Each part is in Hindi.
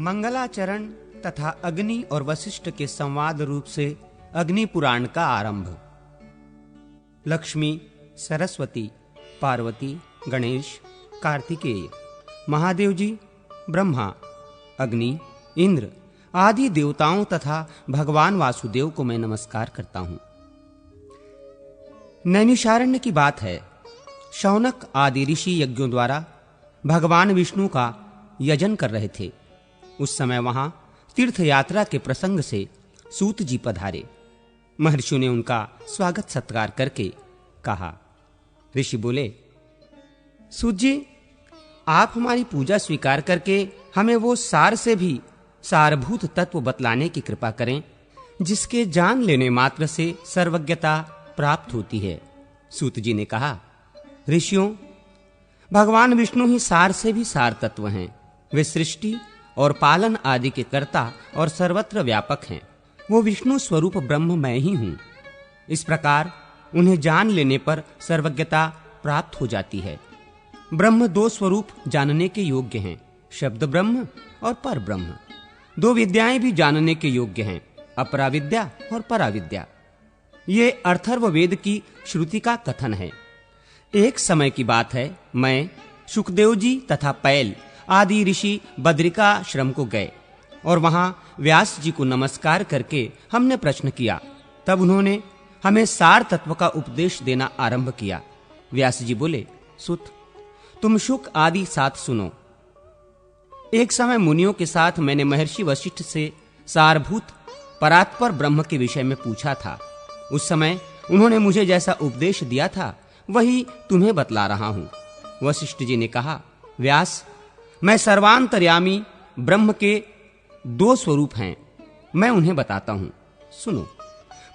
मंगलाचरण तथा अग्नि और वशिष्ठ के संवाद रूप से अग्नि पुराण का आरंभ। लक्ष्मी, सरस्वती, पार्वती, गणेश, कार्तिकेय, महादेव जी, ब्रह्मा, अग्नि, इंद्र आदि देवताओं तथा भगवान वासुदेव को मैं नमस्कार करता हूं। नैमिषारण्य की बात है। शौनक आदि ऋषि यज्ञों द्वारा भगवान विष्णु का यजन कर रहे थे। उस समय वहां तीर्थ यात्रा के प्रसंग से सूत जी पधारे। महर्षियों ने उनका स्वागत सत्कार करके कहा। ऋषि बोले, सूत जी, आप हमारी पूजा स्वीकार करके हमें वो सार से भी सारभूत तत्व बतलाने की कृपा करें जिसके जान लेने मात्र से सर्वज्ञता प्राप्त होती है। सूत जी ने कहा, ऋषियों, भगवान विष्णु ही सार से भी सार तत्व हैं। वे सृष्टि और पालन आदि के कर्ता और सर्वत्र व्यापक हैं। वो विष्णु स्वरूप ब्रह्म मैं ही हूं। इस प्रकार उन्हें जान लेने पर सर्वज्ञता प्राप्त हो जाती है। ब्रह्म दो स्वरूप जानने के योग्य हैं, शब्द ब्रह्म और पर ब्रह्म। दो विद्याएं भी जानने के योग्य हैं, अपरा विद्या और परा विद्या। ये अथर्ववेद की श्रुति का कथन है। एक समय की बात है, मैं, शुकदेव जी तथा पैल आदि ऋषि बद्रिकाश्रम को गए और वहां व्यास जी को नमस्कार करके हमने प्रश्न किया। तब उन्होंने हमें सार तत्व का उपदेश देना आरंभ किया। व्यास जी बोले, सुत, तुम शुक आदि साथ सुनो। एक समय मुनियों के साथ मैंने महर्षि वशिष्ठ से सारभूत परात्पर ब्रह्म के विषय में पूछा था। उस समय उन्होंने मुझे जैसा उपदेश दिया था वही तुम्हें बतला रहा हूं। वशिष्ठ जी ने कहा, व्यास, मैं सर्वांतर्यामी ब्रह्म के दो स्वरूप हैं, मैं उन्हें बताता हूं, सुनो।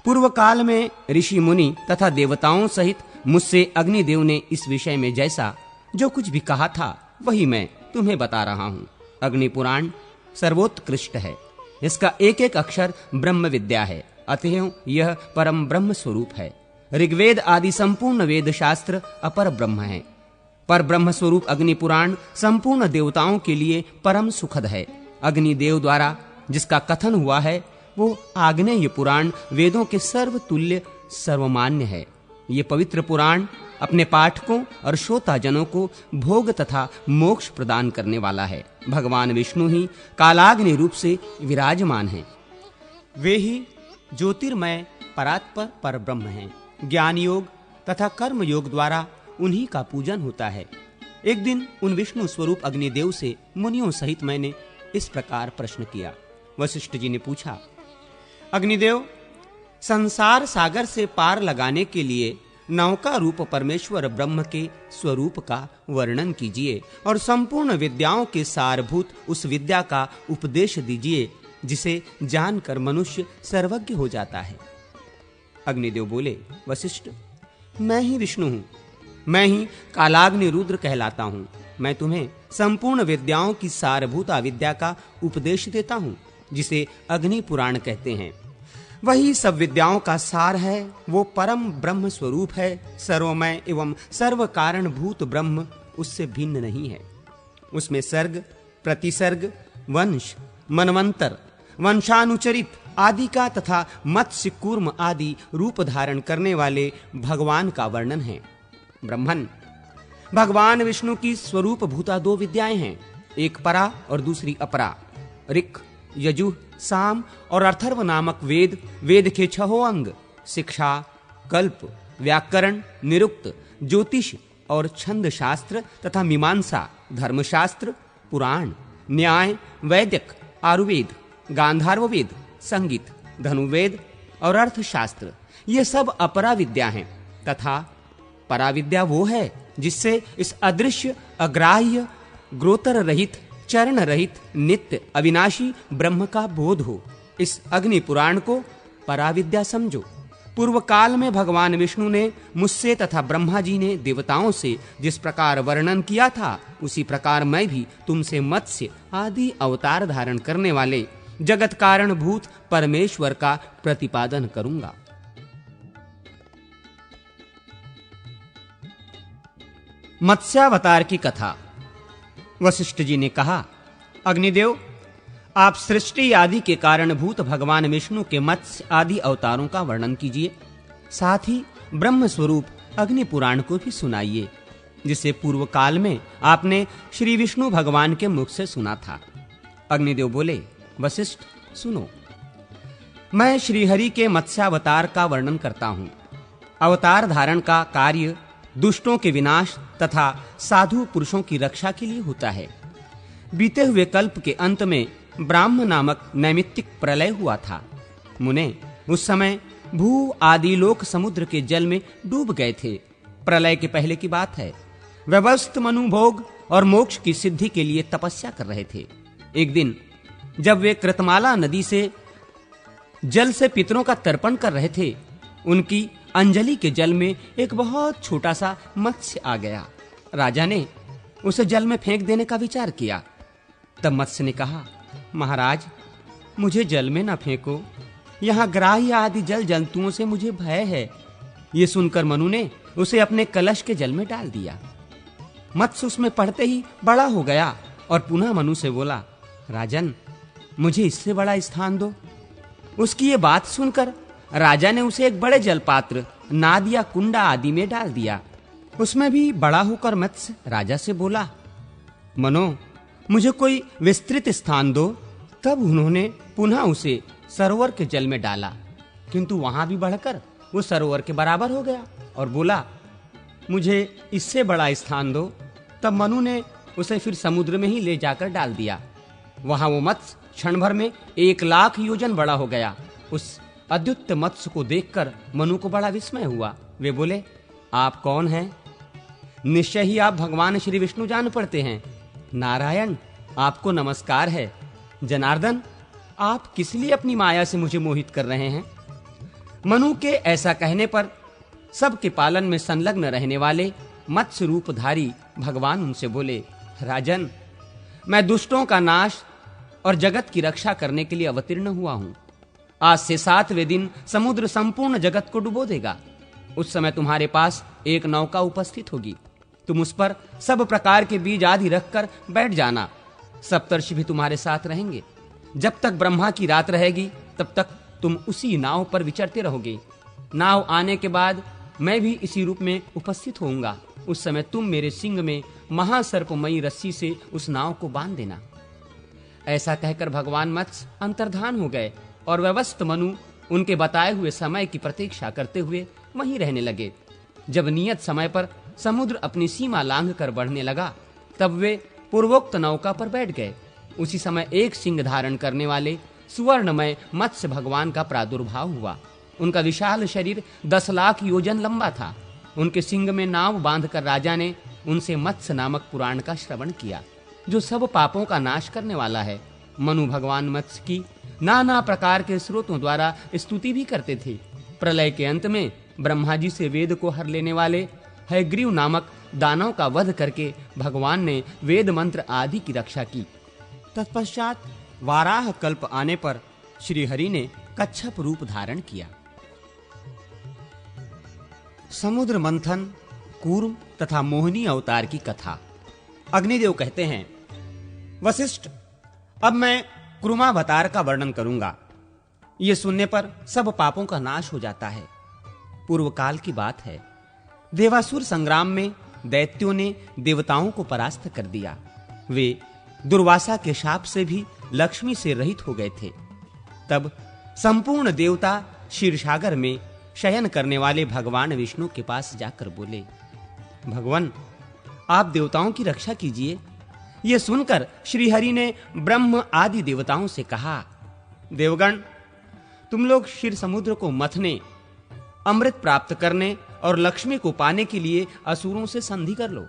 पूर्व काल में ऋषि मुनि तथा देवताओं सहित मुझसे अग्निदेव ने इस विषय में जैसा जो कुछ भी कहा था वही मैं तुम्हें बता रहा हूं। अग्नि पुराण सर्वोत्कृष्ट है। इसका एक एक अक्षर ब्रह्म विद्या है, अतएव यह परम ब्रह्म स्वरूप है। ऋग्वेद आदि संपूर्ण वेद शास्त्र अपर ब्रह्म है। पर ब्रह्म स्वरूप अग्नि पुराण संपूर्ण देवताओं के लिए परम सुखद है। अग्निदेव द्वारा जिसका कथन हुआ है वो आग्नेय पुराण वेदों के सर्वतुल्य सर्वमान्य है। ये पवित्र पुराण अपने पाठकों और श्रोताजनों को भोग तथा मोक्ष प्रदान करने वाला है। भगवान विष्णु ही कालाग्नि रूप से विराजमान हैं। वे ही ज्योतिर्मय परात्पर पर ब्रह्म हैं। ज्ञान योग तथा कर्म योग द्वारा उन्हीं का पूजन होता है। एक दिन उन विष्णु स्वरूप अग्निदेव से मुनियों सहित मैंने इस प्रकार प्रश्न किया। वशिष्ठ जी ने पूछा, अग्निदेव, संसार सागर से पार लगाने के लिए नौका रूप परमेश्वर ब्रह्म के स्वरूप का वर्णन कीजिए और संपूर्ण विद्याओं के सारभूत उस विद्या का उपदेश दीजिए जिसे जानकर मनुष्य सर्वज्ञ हो जाता है। अग्निदेव बोले, वशिष्ठ, मैं ही विष्णु हूं, मैं ही कालाग्नि रुद्र कहलाता हूं। मैं तुम्हें संपूर्ण विद्याओं की सारभूता विद्या का उपदेश देता हूं जिसे अग्नि पुराण कहते हैं। वही सब विद्याओं का सार है। वो परम ब्रह्म स्वरूप है। सर्वमय एवं सर्व कारण भूत ब्रह्म उससे भिन्न नहीं है। उसमें सर्ग, प्रतिसर्ग, वंश, मनवंतर, वंशानुचरित आदि का तथा मत्स्य कूर्म आदि रूप धारण करने वाले भगवान का वर्णन है। ब्रह्मन, भगवान विष्णु की स्वरूप भूता दो विद्याएं हैं, एक परा और दूसरी अपरा। ऋक्, यजुः, साम और अथर्व नामक वेद, वेद के छहों अंग शिक्षा, कल्प, व्याकरण, निरुक्त, ज्योतिष और छंद शास्त्र तथा मीमांसा, धर्मशास्त्र, पुराण, न्याय, वैदिक, आयुर्वेद, गांधार्व वेद, संगीत, धनुर्वेद और अर्थशास्त्र, ये सब अपरा विद्या हैं। तथा पराविद्या वो है जिससे इस अदृश्य, अग्राह्य, ग्रोतर रहित, चरण रहित, नित्य अविनाशी ब्रह्म का बोध हो। इस अग्नि पुराण को पराविद्या समझो। पूर्व काल में भगवान विष्णु ने मुझसे तथा ब्रह्मा जी ने देवताओं से जिस प्रकार वर्णन किया था उसी प्रकार मैं भी तुमसे मत्स्य आदि अवतार धारण करने वाले जगत कारण भूत परमेश्वर का प्रतिपादन करूंगा। मत्स्यावतार की कथा। वशिष्ठ जी ने कहा, अग्निदेव, आप सृष्टि आदि के कारणभूत भगवान विष्णु के मत्स्य आदि अवतारों का वर्णन कीजिए, साथ ही ब्रह्म स्वरूप अग्नि पुराण को भी सुनाइए, जिसे पूर्व काल में आपने श्री विष्णु भगवान के मुख से सुना था। अग्निदेव बोले, वशिष्ठ सुनो, मैं श्रीहरि के मत्स्यावतार का वर्णन करता हूँ। अवतार धारण का कार्य दुष्टों के विनाश तथा साधु पुरुषों की रक्षा के लिए होता है। बीते हुए कल्प के अंत में ब्राह्म नामक नैमित्तिक प्रलय हुआ था। मुने, उस समय भू आदि लोक समुद्र के जल में डूब गए थे। प्रलय के पहले की बात है। व्यवस्थ मनु भोग और मोक्ष की सिद्धि के लिए तपस्या कर रहे थे। एक दिन जब वे कृतमाला नदी से जल से पितरों का तर्पण कर रहे थे, उनकी अंजलि के जल में एक बहुत छोटा सा मत्स्य आ गया। राजा ने उसे जल में फेंक देने का विचार किया। तब मत्स्य ने कहा, महाराज, मुझे जल में न फेंको, यहाँ ग्राह्य आदि जल जंतुओं से मुझे भय है। ये सुनकर मनु ने उसे अपने कलश के जल में डाल दिया। मत्स्य उसमें पड़ते ही बड़ा हो गया और पुनः मनु से बोला, राजन, मुझे इससे बड़ा स्थान दो। उसकी ये बात सुनकर राजा ने उसे एक बड़े जलपात्र, नाद या कुंडा आदि में डाल दिया। उसमें भी बड़ा होकर मत्स्य राजा से बोला, मनो, मुझे कोई विस्तृत स्थान दो। तब उन्होंने पुनः उसे सरोवर के जल में डाला, किंतु वहां भी बढ़कर वो सरोवर के बराबर हो गया और बोला, मुझे इससे बड़ा स्थान दो। तब मनु ने उसे फिर समुद्र में ही ले जाकर डाल दिया। वहां वो मत्स्य क्षण भर में 1,00,000 योजन बड़ा हो गया। उस अद्भुत मत्स्य को देखकर मनु को बड़ा विस्मय हुआ। वे बोले, आप कौन हैं? निश्चय ही आप भगवान श्री विष्णु जान पड़ते हैं। नारायण, आपको नमस्कार है। जनार्दन, आप किस लिए अपनी माया से मुझे मोहित कर रहे हैं? मनु के ऐसा कहने पर सबके पालन में संलग्न रहने वाले मत्स्य रूपधारी भगवान उनसे बोले, राजन, मैं दुष्टों का नाश और जगत की रक्षा करने के लिए अवतीर्ण हुआ हूं। आज से 7वें दिन समुद्र संपूर्ण जगत को डुबो देगा। उस समय तुम्हारे पास एक नौका उपस्थित होगी। तुम उस पर सब प्रकार के बीज आदि रखकर बैठ जाना। सप्तर्षि भी तुम्हारे साथ रहेंगे। जब तक ब्रह्मा की रात रहेगी, तब तक तुम उसी नाव पर विचरते रहोगे। नाव आने के बाद मैं भी इसी रूप में उपस्थित होऊंगा। उस समय तुम मेरे सिंग में महासर्पमयी रस्सी से उस नाव को बांध देना। ऐसा कहकर भगवान मत्स्य अंतर्धान हो गए और व्यवस्थ मनु उनके बताए हुए समय की प्रतीक्षा करते हुए वहीं रहने लगे। जब नियत समय पर समुद्र अपनी सीमा लांघकर बढ़ने लगा, तब वे पूर्वोक्त नौका पर बैठ गए। उसी समय एक सिंह धारण करने वाले सुवर्णमय मत्स्य भगवान का प्रादुर्भाव हुआ। उनका विशाल शरीर 10,00,000 योजन लंबा था। उनके सिंग में नाव बांधकर राजा ने उनसे मत्स्य नामक पुराण का श्रवण किया, जो सब पापों का नाश करने वाला है। मनु भगवान मत्स्य की नाना प्रकार के स्रोतों द्वारा स्तुति भी करते थे। प्रलय के अंत में ब्रह्मा जी से वेद को हर लेने वाले हयग्रीव नामक दानव का वध करके भगवान ने वेद मंत्र आदि की रक्षा की। तत्पश्चात वाराह कल्प आने पर श्री हरि ने कच्छप रूप धारण किया। समुद्र मंथन, कूर्म तथा मोहिनी अवतार की कथा। अग्निदेव कहते हैं, वशिष्ठ, अब मैं कुर्मावतार का वर्णन करूंगा। यह सुनने पर सब पापों का नाश हो जाता है। पूर्व काल की बात है। देवासुर संग्राम में दैत्यों ने देवताओं को परास्त कर दिया। वे दुर्वासा के शाप से भी लक्ष्मी से रहित हो गए थे। तब संपूर्ण देवता क्षीरसागर में शयन करने वाले भगवान विष्णु के पास जाकर बोले, भगवान, आप देवताओं की रक्षा कीजिए। यह सुनकर श्रीहरि ने ब्रह्म आदि देवताओं से कहा, देवगण, तुम लोग क्षीर समुद्र को मथने, अमृत प्राप्त करने और लक्ष्मी को पाने के लिए असुरों से संधि कर लो।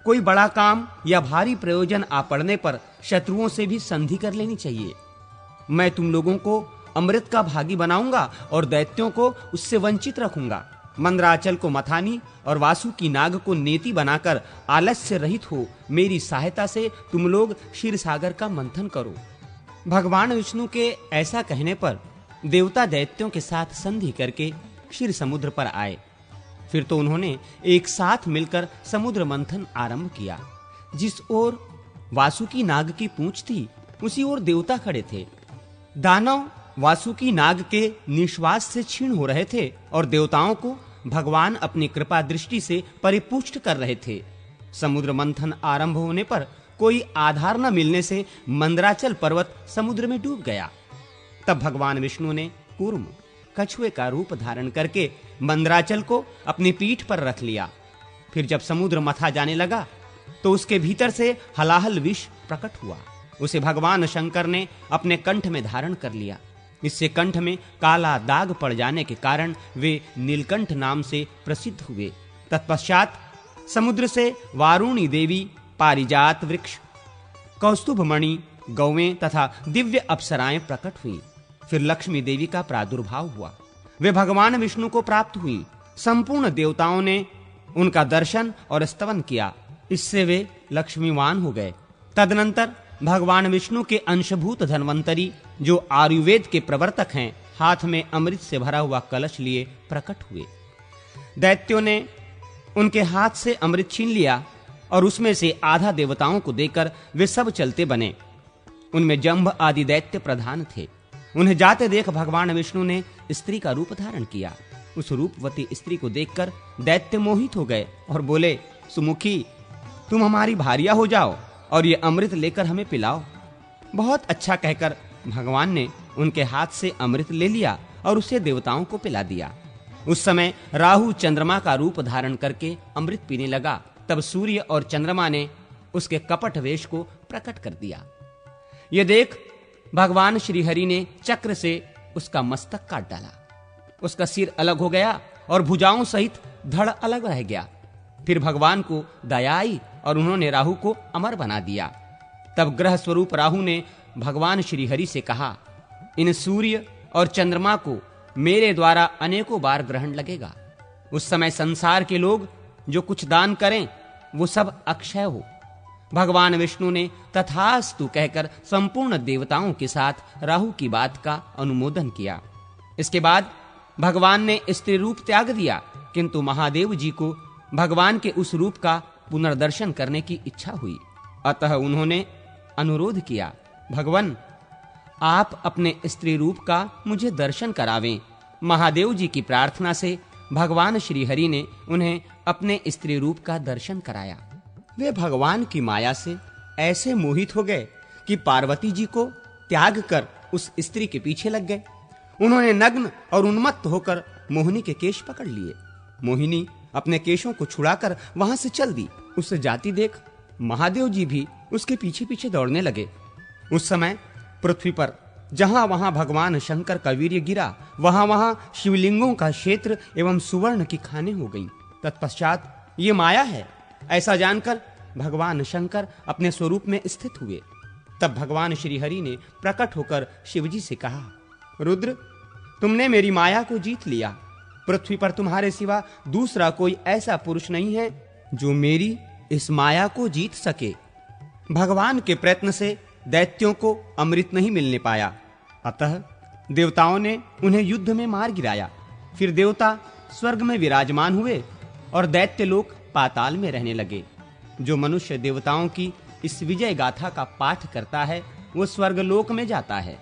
कोई बड़ा काम या भारी प्रयोजन आ पड़ने पर शत्रुओं से भी संधि कर लेनी चाहिए। मैं तुम लोगों को अमृत का भागी बनाऊंगा और दैत्यों को उससे वंचित रखूंगा। मंदराचल को मथानी और वासुकी नाग को नेति बनाकर आलस्य रहित हो मेरी सहायता से तुम लोग क्षीर सागर का मंथन करो। भगवान विष्णु के ऐसा कहने पर देवता दैत्यों के साथ संधि करके क्षीर समुद्र पर आए। फिर तो उन्होंने एक साथ मिलकर समुद्र मंथन आरंभ किया। जिस ओर वासुकी नाग की पूंछ थी, उसी ओर देवता खड़े थे। दानव वासुकी नाग के निश्वास से क्षीण हो रहे थे और देवताओं को भगवान अपनी कृपा दृष्टि से परिपुष्ट कर रहे थे। समुद्र मंथन आरंभ होने पर कोई आधार न मिलने से मंदराचल पर्वत समुद्र में डूब गया। तब भगवान विष्णु ने कूर्म कछुए का रूप धारण करके मंदराचल को अपनी पीठ पर रख लिया। फिर जब समुद्र मथा जाने लगा तो उसके भीतर से हलाहल विष प्रकट हुआ। उसे भगवान शंकर ने अपने कंठ में धारण कर लिया। इससे कंठ में काला दाग पड़ जाने के कारण वे नीलकंठ नाम से प्रसिद्ध हुए। तत्पश्चात समुद्र से वारुणी देवी, पारिजात वृक्ष, कौस्तुभमणि, गौवें तथा दिव्य अप्सराएं प्रकट हुई। फिर लक्ष्मी देवी का प्रादुर्भाव हुआ। वे भगवान विष्णु को प्राप्त हुई। संपूर्ण देवताओं ने उनका दर्शन और स्तवन किया। इससे वे लक्ष्मीवान हो गए। तदनंतर भगवान विष्णु के अंशभूत धन्वंतरी, जो आयुर्वेद के प्रवर्तक हैं, हाथ में अमृत से भरा हुआ कलश लिए प्रकट हुए। दैत्यों ने उनके हाथ से अमृत छीन लिया और उसमें से आधा देवताओं को देकर वे सब चलते बने। उनमें जंभ आदि दैत्य प्रधान थे। उन्हें जाते देख भगवान विष्णु ने स्त्री का रूप धारण किया। उस रूपवती स्त्री को देखकर दैत्य मोहित हो गए और बोले, सुमुखी, तुम हमारी भार्या हो जाओ और ये अमृत लेकर हमें पिलाओ। बहुत अच्छा कहकर भगवान ने उनके हाथ से अमृत ले लिया और उसे देवताओं को पिला दिया। उस समय राहु चंद्रमा का रूप धारण करके अमृत पीने लगा। तब सूर्य और चंद्रमा ने उसके कपट वेश को प्रकट कर दिया। ये देख भगवान श्री हरि ने चक्र से उसका मस्तक काट डाला। उसका सिर अलग हो गया और भुजाओं सहित धड़ अलग रह गया। फिर भगवान को दया आई और उन्होंने राहु को अमर बना दिया। तब ग्रह स्वरूप राहु ने भगवान श्री हरि से कहा, इन सूर्य और चंद्रमा को मेरे द्वारा अनेकों बार ग्रहण लगेगा। उस समय संसार के लोग जो कुछ दान करें वो सब अक्षय हो। भगवान विष्णु ने तथास्तु कहकर संपूर्ण देवताओं के साथ राहु की बात का अनुमोदन किया। इसके बाद भगवान ने स्त्री रूप त्याग दिया, किंतु महादेव जी को भगवान के उस रूप का पुनर्दर्शन करने की इच्छा हुई। अतः उन्होंने अनुरोध किया, भगवान, आप अपने स्त्री रूप का मुझे दर्शन करावें। महादेव जी की प्रार्थना से भगवान श्री हरि ने उन्हें अपने स्त्री रूप का दर्शन कराया। वे भगवान की माया से ऐसे मोहित हो गए कि पार्वती जी को त्याग कर उस स्त्री के पीछे लग गए। उन्होंने नग्न और उन्मत्त होकर मोहिनी के केश पकड़ लिए। मोहिनी अपने केशों को छुड़ाकर वहां से चल दी। उसे जाती देख महादेव जी भी उसके पीछे पीछे दौड़ने लगे। उस समय पृथ्वी पर जहां वहां भगवान शंकर का वीर्य गिरा, वहां वहां शिवलिंगों का क्षेत्र एवं सुवर्ण की खानें हो गईं। तत्पश्चात ये माया है ऐसा जानकर भगवान शंकर अपने स्वरूप में स्थित हुए। तब भगवान श्री हरि ने प्रकट होकर शिवजी से कहा, रुद्र, तुमने मेरी माया को जीत लिया। पृथ्वी पर तुम्हारे सिवा दूसरा कोई ऐसा पुरुष नहीं है जो मेरी इस माया को जीत सके। भगवान के प्रयत्न से दैत्यों को अमृत नहीं मिलने पाया, अतः देवताओं ने उन्हें युद्ध में मार गिराया। फिर देवता स्वर्ग में विराजमान हुए और दैत्य लोग पाताल में रहने लगे। जो मनुष्य देवताओं की इस विजय गाथा का पाठ करता है वो स्वर्गलोक में जाता है।